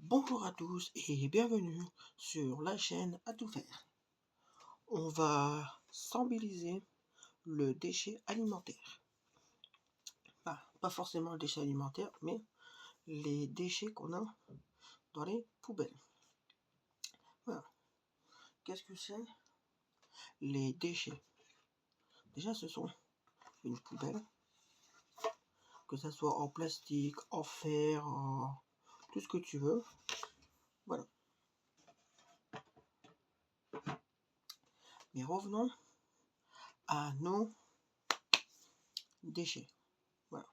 Bonjour à tous et bienvenue sur la chaîne à tout faire. On va sensibiliser le déchet alimentaire. Pas forcément le déchet alimentaire, mais les déchets qu'on a dans les poubelles. Voilà. Qu'est-ce que c'est les déchets? Déjà, ce sont une poubelle, que ça soit en plastique, en fer, en tout ce que tu veux. Voilà. Mais revenons à nos déchets. Voilà.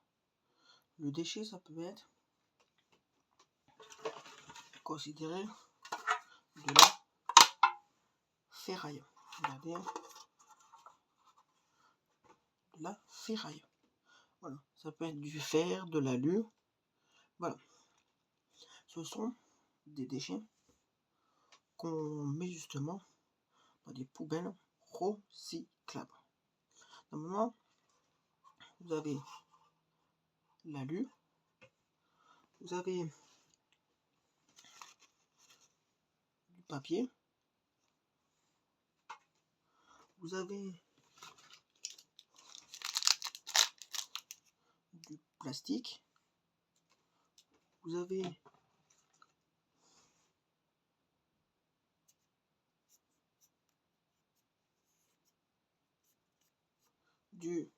Le déchet, ça peut être considéré de la ferraille. Regardez, de la ferraille. Voilà, ça peut être du fer, de l'alu. Voilà. Ce sont des déchets qu'on met justement dans des poubelles recyclables. Normalement, vous avez l'alu, vous avez du papier, vous avez du plastique, vous avez du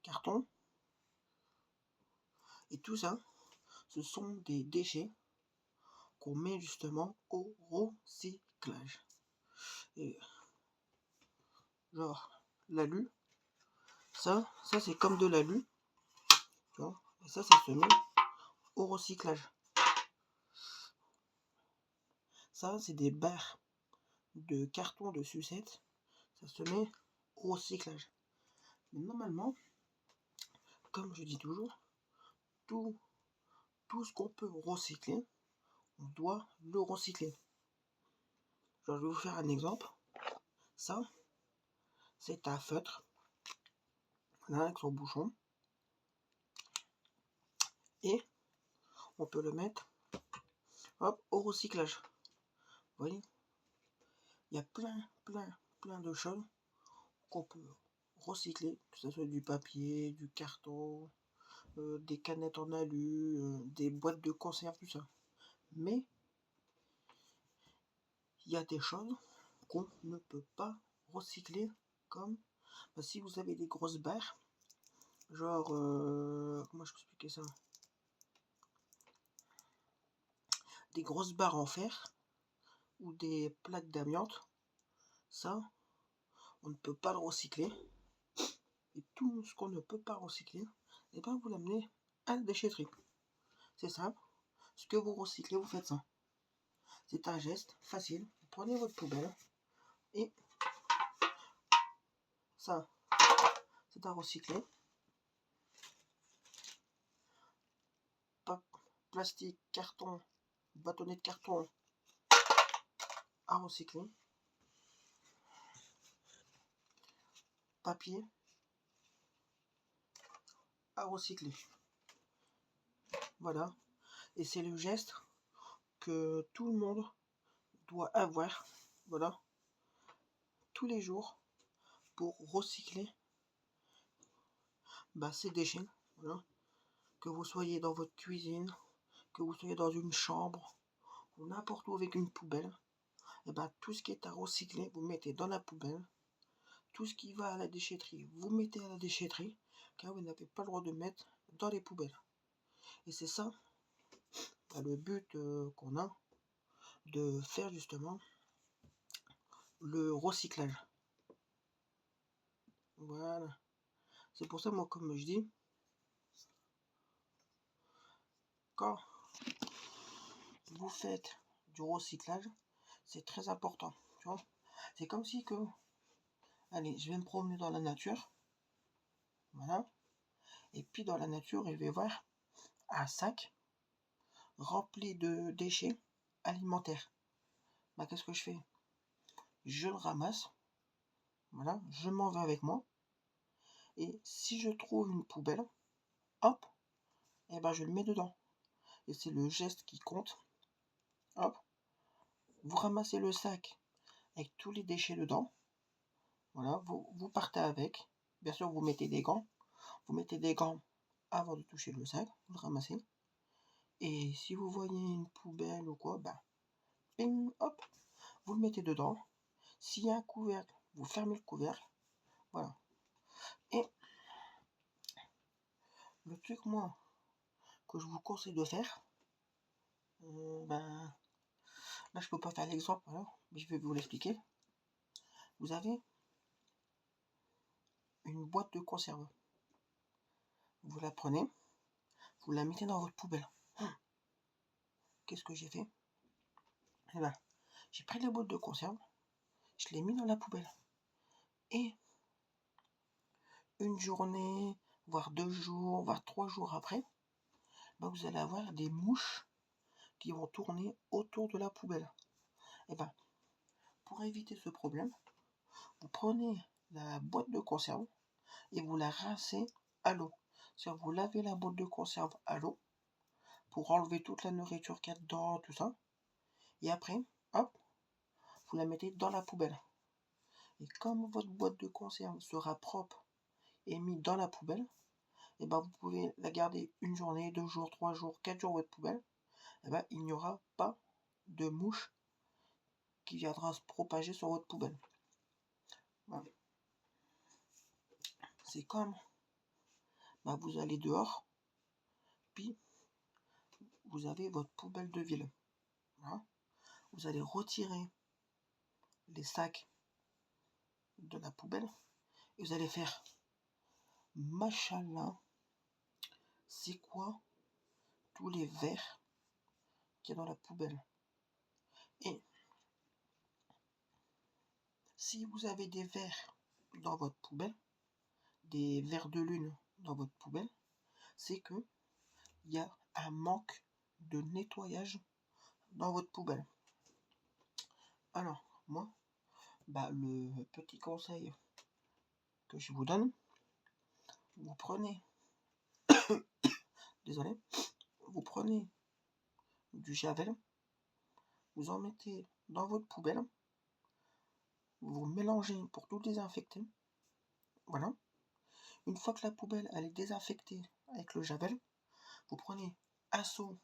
carton, et tout ça, ce sont des déchets qu'on met justement au recyclage. Et genre l'alu, ça c'est comme de l'alu, et ça se met au recyclage. Ça c'est des barres de carton de sucette, ça se met au recyclage. Mais normalement, comme je dis toujours, tout ce qu'on peut recycler, on doit le recycler. Genre, je vais vous faire un exemple. Ça, c'est un feutre, là, avec son bouchon, et on peut le mettre, hop, au recyclage. Vous voyez, il y a plein de choses qu'on peut recycler, que ce soit du papier, du carton, des canettes en alu, des boîtes de conserve, tout ça. Mais il y a des choses qu'on ne peut pas recycler, comme si vous avez des grosses barres, genre, comment je peux expliquer ça, des grosses barres en fer ou des plaques d'amiante, ça, on ne peut pas le recycler. Et tout ce qu'on ne peut pas recycler, et ben vous l'amenez à la déchetterie. C'est simple, ce que vous recyclez, vous faites ça. C'est un geste facile. Vous prenez votre poubelle et ça, c'est à recycler. Plastique, carton, bâtonnet de carton à recycler. Papier à recycler. Voilà. Et c'est le geste que tout le monde doit avoir, voilà, tous les jours pour recycler ces déchets. Voilà. Que vous soyez dans votre cuisine, que vous soyez dans une chambre, ou n'importe où avec une poubelle, et tout ce qui est à recycler, vous mettez dans la poubelle. Tout ce qui va à la déchetterie, vous mettez à la déchetterie, car vous n'avez pas le droit de mettre dans les poubelles. Et c'est ça le but qu'on a, de faire justement le recyclage. Voilà. C'est pour ça, moi, comme je dis, quand vous faites du recyclage, c'est très important. Tu vois, c'est comme si que, allez, je vais me promener dans la nature, voilà, et puis dans la nature, je vais voir un sac rempli de déchets alimentaires. Qu'est-ce que je fais? Je le ramasse, voilà, je m'en vais avec moi, et si je trouve une poubelle, hop, et je le mets dedans. et c'est le geste qui compte. Hop, vous ramassez le sac avec tous les déchets dedans. Voilà, vous partez avec. Bien sûr, vous mettez des gants. Vous mettez des gants avant de toucher le sac, vous le ramassez. Et si vous voyez une poubelle ou quoi, ping, hop, vous le mettez dedans. S'il y a un couvercle, vous fermez le couvercle. Voilà. Et le truc, moi, que je vous conseille de faire, là je peux pas faire l'exemple, mais je vais vous l'expliquer. Vous avez une boîte de conserve. Vous la prenez, vous la mettez dans votre poubelle. Qu'est-ce que j'ai fait? J'ai pris la boîte de conserve, je l'ai mis dans la poubelle. Et une journée, voire 2 jours, voire 3 jours après, vous allez avoir des mouches qui vont tourner autour de la poubelle. Et pour éviter ce problème, vous prenez la boîte de conserve et vous la rincez à l'eau. C'est-à-dire vous lavez la boîte de conserve à l'eau pour enlever toute la nourriture qu'il y a dedans, tout ça. Et après, hop, vous la mettez dans la poubelle. Et comme votre boîte de conserve sera propre et mise dans la poubelle, vous pouvez la garder une journée, 2 jours, 3 jours, 4 jours votre poubelle. Il n'y aura pas de mouche qui viendra se propager sur votre poubelle. Voilà. C'est comme vous allez dehors, puis vous avez votre poubelle de ville. Voilà. Vous allez retirer les sacs de la poubelle et vous allez faire machallah, c'est quoi tous les verres qu'il y a dans la poubelle. Et si vous avez des verres dans votre poubelle, des verres de lune dans votre poubelle, c'est que il y a un manque de nettoyage dans votre poubelle. Alors, moi, le petit conseil que je vous donne, vous prenez, désolé, vous prenez du javel, vous en mettez dans votre poubelle, vous mélangez pour tout désinfecter. Voilà. Une fois que la poubelle elle est désinfectée avec le javel, vous prenez un seau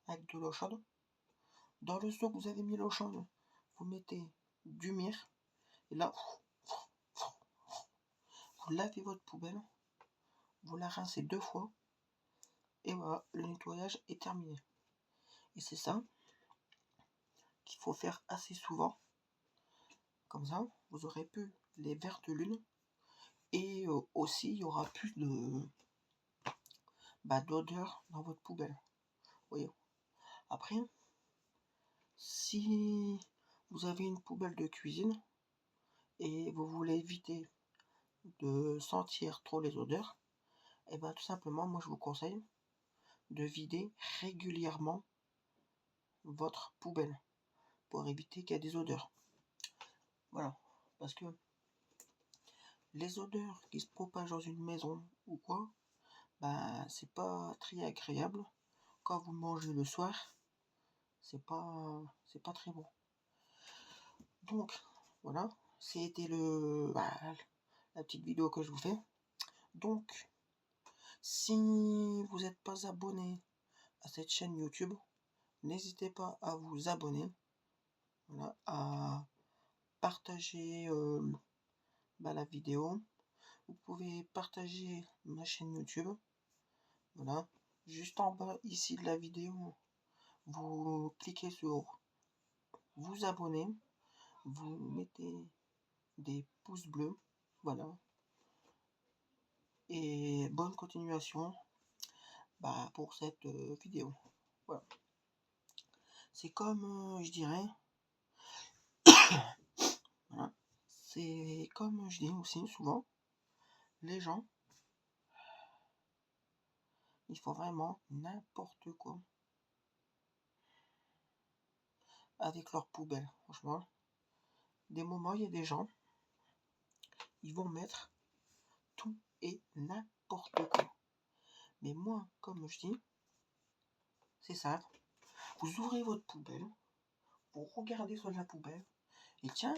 avec de l'eau chaude. Dans le seau que vous avez mis l'eau chaude, vous mettez du myrrhe. Et là, vous lavez votre poubelle, vous la rincez 2 fois. Et voilà, le nettoyage est terminé. Et c'est ça qu'il faut faire assez souvent. Comme ça, vous aurez plus les verres de lune. Et aussi, il y aura plus d'odeur dans votre poubelle. Voyez. Après, si vous avez une poubelle de cuisine et vous voulez éviter de sentir trop les odeurs, tout simplement, moi je vous conseille de vider régulièrement votre poubelle pour éviter qu'il y ait des odeurs. Voilà, parce que les odeurs qui se propagent dans une maison ou quoi, c'est pas très agréable. Quand vous mangez le soir, c'est pas très bon. Donc voilà, c'était la petite vidéo que je vous fais. Donc si vous n'êtes pas abonné à cette chaîne YouTube, n'hésitez pas à vous abonner, voilà, à partager la vidéo. Vous pouvez partager ma chaîne YouTube. Voilà, juste en bas ici de la vidéo, vous cliquez sur vous abonner, vous mettez des pouces bleus, voilà. Et bonne continuation pour cette vidéo. Voilà. C'est comme je dirais, voilà. C'est comme je dis aussi souvent, les gens, ils font vraiment n'importe quoi avec leur poubelle. Franchement, des moments, il y a des gens, ils vont mettre tout et n'importe quoi. Mais moi, comme je dis, c'est simple. Vous ouvrez votre poubelle, vous regardez sur la poubelle, et tiens,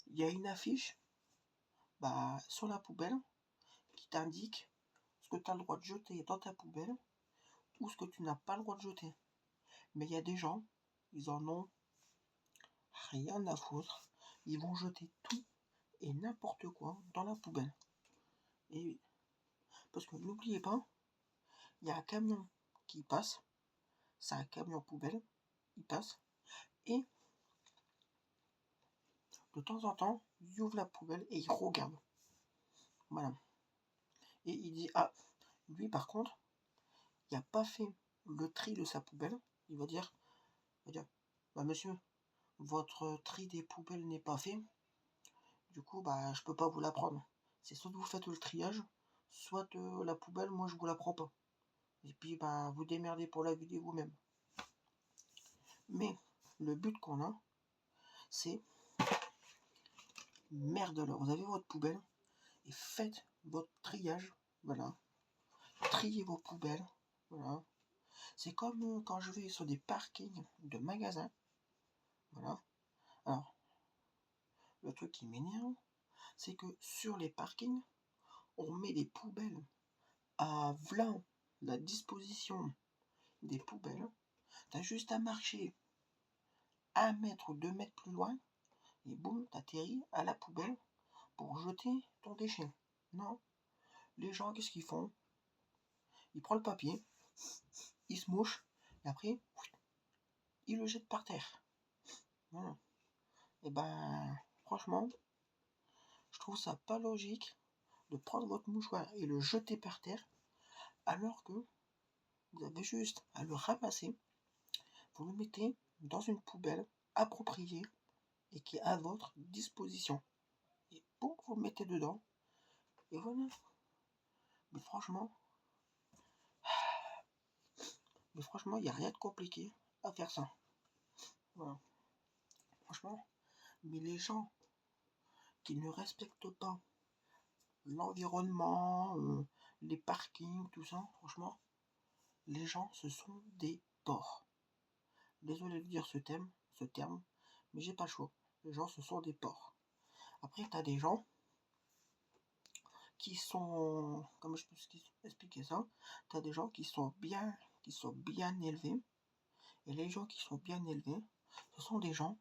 il y a une affiche sur la poubelle qui t'indique ce que tu as le droit de jeter dans ta poubelle ou ce que tu n'as pas le droit de jeter. Mais il y a des gens, ils en ont rien à foutre. Ils vont jeter tout et n'importe quoi dans la poubelle. Et parce que n'oubliez pas, il y a un camion qui passe, c'est un camion poubelle, il passe, et de temps en temps, il ouvre la poubelle et il regarde. Voilà. Et il dit, ah, lui par contre, il n'a pas fait le tri de sa poubelle. Il va dire, monsieur, votre tri des poubelles n'est pas fait. Du coup, je peux pas vous la prendre. C'est soit vous faites le triage, soit la poubelle, moi je vous la prends pas. Et puis, vous démerdez pour la vider vous-même. Mais le but qu'on a, c'est merde alors, vous avez votre poubelle et faites votre triage. Voilà. Triez vos poubelles. Voilà. C'est comme quand je vais sur des parkings de magasins. Voilà. Alors, le truc qui m'énerve, c'est que sur les parkings, on met des poubelles à la disposition des poubelles. T'as juste à marcher 1 mètre ou 2 mètres plus loin et boum, t'atterris à la poubelle pour jeter ton déchet. Non, les gens, qu'est-ce qu'ils font? Ils prennent le papier, ils se mouchent, et après, ils le jettent par terre. Voilà. Et franchement, je trouve ça pas logique de prendre votre mouchoir et le jeter par terre, alors que vous avez juste à le ramasser, vous le mettez dans une poubelle appropriée et qui est à votre disposition. Et bon, vous le mettez dedans, et voilà. Mais franchement, il n'y a rien de compliqué à faire ça. Voilà. Franchement, mais les gens qui ne respectent pas l'environnement, les parkings, tout ça, franchement, les gens, ce sont des porcs. Désolé de dire ce terme, mais j'ai pas chaud. Les gens, ce sont des porcs. Après, t'as des gens qui sont, comment je peux expliquer ça, t'as des gens qui sont bien élevés, et les gens qui sont bien élevés, ce sont des gens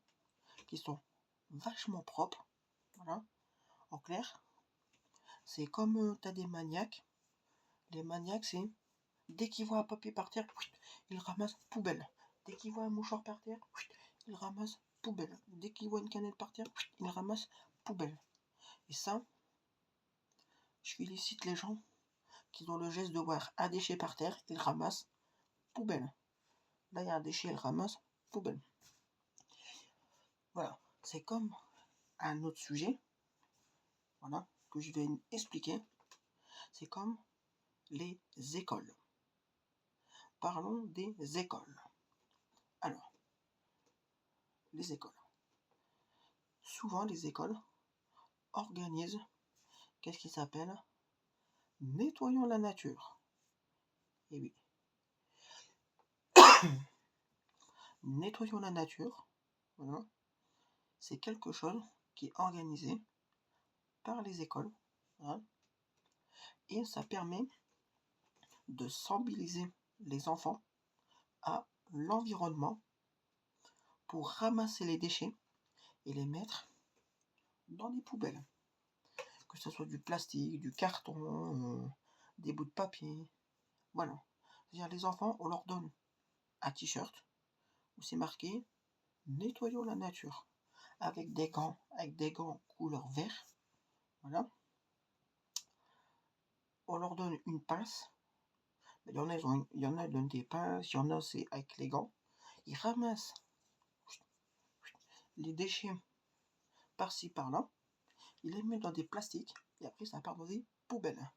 qui sont vachement propres. Voilà. En clair, c'est comme t'as des maniaques. Les maniaques, c'est dès qu'ils voient un papier par terre, ils ramassent poubelle. Dès qu'ils voient un mouchoir par terre, ils ramassent poubelle. Dès qu'ils voient une canette par terre, ils ramassent poubelle. Et ça, je félicite les gens qui ont le geste de voir un déchet par terre, ils ramassent poubelle. Là, il y a un déchet, ils ramassent poubelle. Voilà. C'est comme un autre sujet, voilà, que je vais expliquer. C'est comme les écoles. Parlons des écoles. Alors, les écoles. Souvent, les écoles organisent, qu'est-ce qui s'appelle Nettoyons la nature. Et oui. Nettoyons la nature, voilà. C'est quelque chose qui est organisé par les écoles. Voilà. Et ça permet de sensibiliser les enfants à l'environnement pour ramasser les déchets et les mettre dans des poubelles. Que ce soit du plastique, du carton, des bouts de papier. Voilà. C'est-à-dire les enfants, on leur donne un t-shirt où c'est marqué Nettoyons la nature avec des gants couleur vert. Voilà. On leur donne une pince. Il y en a, ils donnent des pinces, il y en a, c'est avec les gants. Ils ramassent les déchets par-ci par-là. Ils les mettent dans des plastiques et après ça part dans des poubelles.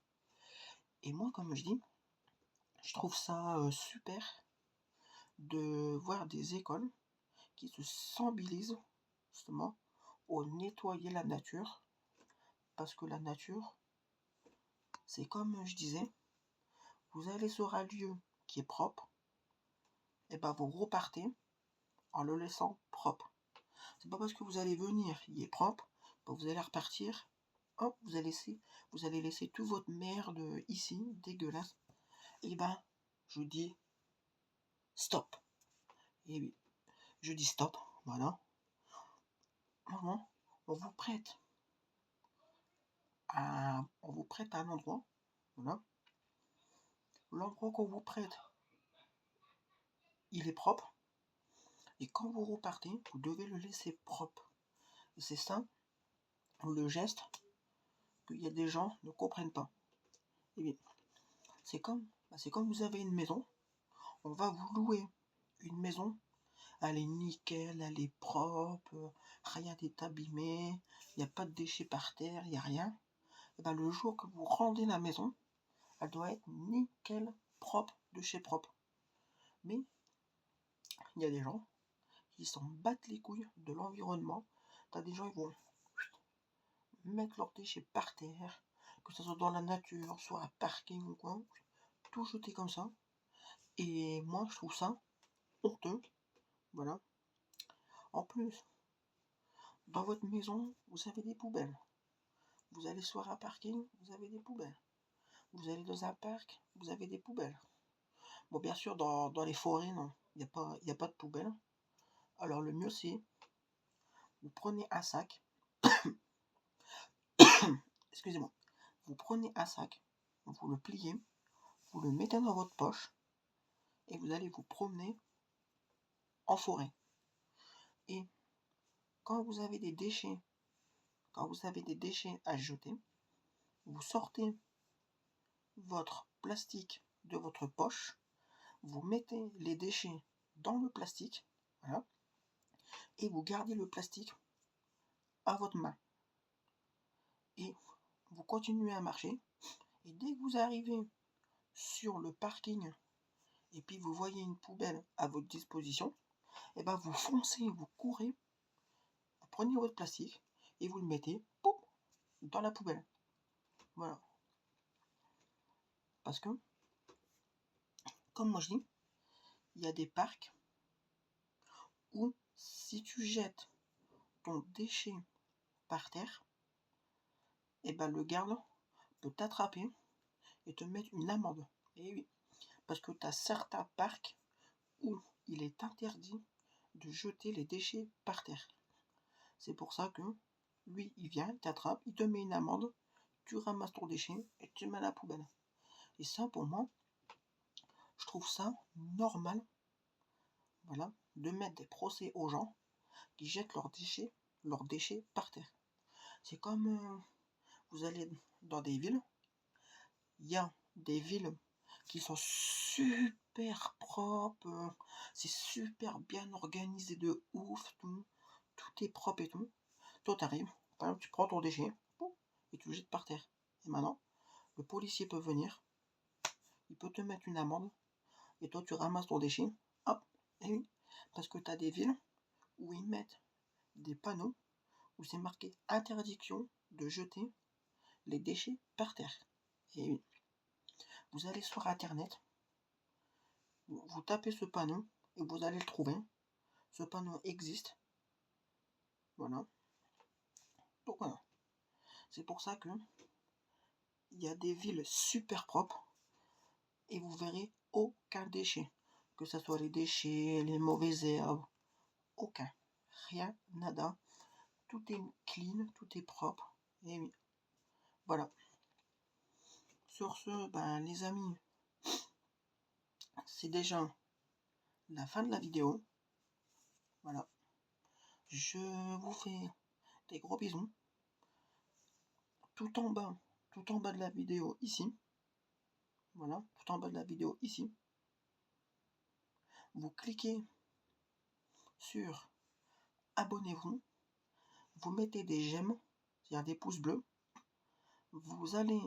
Et moi, comme je dis, je trouve ça super de voir des écoles qui se sensibilisent justement au nettoyer la nature. Parce que la nature, c'est comme je disais, vous allez sur un lieu qui est propre, et ben vous repartez en le laissant propre. C'est pas parce que vous allez venir, il est propre, ben vous allez repartir. Hop, vous allez laisser toute votre merde ici, dégueulasse. Et ben, je dis stop. Et oui, je dis stop, voilà. Maintenant, on vous prête à un endroit, voilà. L'endroit qu'on vous prête, il est propre. Et quand vous repartez, vous devez le laisser propre. Et c'est ça, le geste, qu'il y a des gens ne comprennent pas. Et bien, c'est comme vous avez une maison, on va vous louer une maison, elle est nickel, elle est propre, rien n'est abîmé, il n'y a pas de déchets par terre, il n'y a rien. Et ben, le jour que vous rendez la maison, elle doit être nickel, propre, de chez propre. Mais il y a des gens qui s'en battent les couilles de l'environnement. T'as des gens qui vont mettre leurs déchets par terre, que ce soit dans la nature, soit à parking ou quoi, tout jeter comme ça. Et moi, je trouve ça honteux. Voilà. En plus, dans votre maison, vous avez des poubelles. Vous allez soit à parking, vous avez des poubelles. Vous allez dans un parc, vous avez des poubelles. Bon, bien sûr, dans les forêts, non, il n'y a pas de poubelle. Alors, le mieux, c'est, vous prenez un sac, excusez-moi, vous prenez un sac, vous le pliez, vous le mettez dans votre poche, et vous allez vous promener en forêt. Et quand vous avez des déchets, à jeter, vous sortez votre plastique de votre poche, vous mettez les déchets dans le plastique, voilà, et vous gardez le plastique à votre main. Et vous continuez à marcher, et dès que vous arrivez sur le parking, et puis vous voyez une poubelle à votre disposition, et ben vous foncez, vous courez, vous prenez votre plastique, et vous le mettez, pouf, dans la poubelle. Voilà. Parce que, comme moi je dis, il y a des parcs où si tu jettes ton déchet par terre, et ben le garde peut t'attraper et te mettre une amende. Et oui, parce que tu as certains parcs où il est interdit de jeter les déchets par terre. C'est pour ça que lui, il vient, il t'attrape, il te met une amende, tu ramasses ton déchet et tu le mets à la poubelle. Et ça, pour moi, je trouve ça normal, voilà, de mettre des procès aux gens qui jettent leurs déchets par terre. C'est comme vous allez dans des villes, il y a des villes qui sont super propres, c'est super bien organisé de ouf, tout est propre et tout. Toi, t'arrives, par exemple, tu prends ton déchet et tu le jettes par terre. Et maintenant, le policier peut venir, il peut te mettre une amende, et toi, tu ramasses ton déchet, hop, et oui, parce que tu as des villes où ils mettent des panneaux où c'est marqué interdiction de jeter les déchets par terre. Et oui, vous allez sur internet, vous tapez ce panneau et vous allez le trouver. Ce panneau existe. Voilà. Donc voilà. C'est pour ça que il y a des villes super propres et vous verrez aucun déchet. Que ce soit les déchets, les mauvaises herbes, aucun. Rien, nada. Tout est clean, tout est propre. Et oui. Voilà. Sur ce, ben les amis, c'est déjà la fin de la vidéo. Voilà. Je vous fais des gros bisous. Tout en bas de la vidéo ici. Voilà, tout en bas de la vidéo ici. Vous cliquez sur abonnez-vous. Vous mettez des j'aime, c'est-à-dire des pouces bleus. Vous allez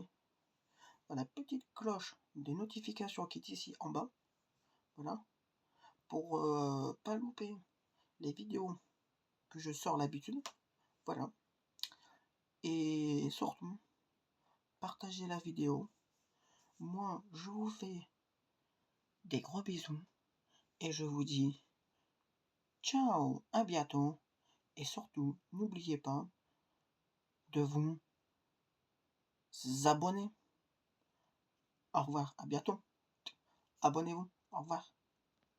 dans la petite cloche des notifications qui est ici en bas. Voilà. Pour pas louper les vidéos que je sors d'habitude. Voilà. Et surtout, partagez la vidéo. Moi, je vous fais des gros bisous et je vous dis ciao, à bientôt et surtout n'oubliez pas de vous abonner. Au revoir, à bientôt. Abonnez-vous. Au revoir.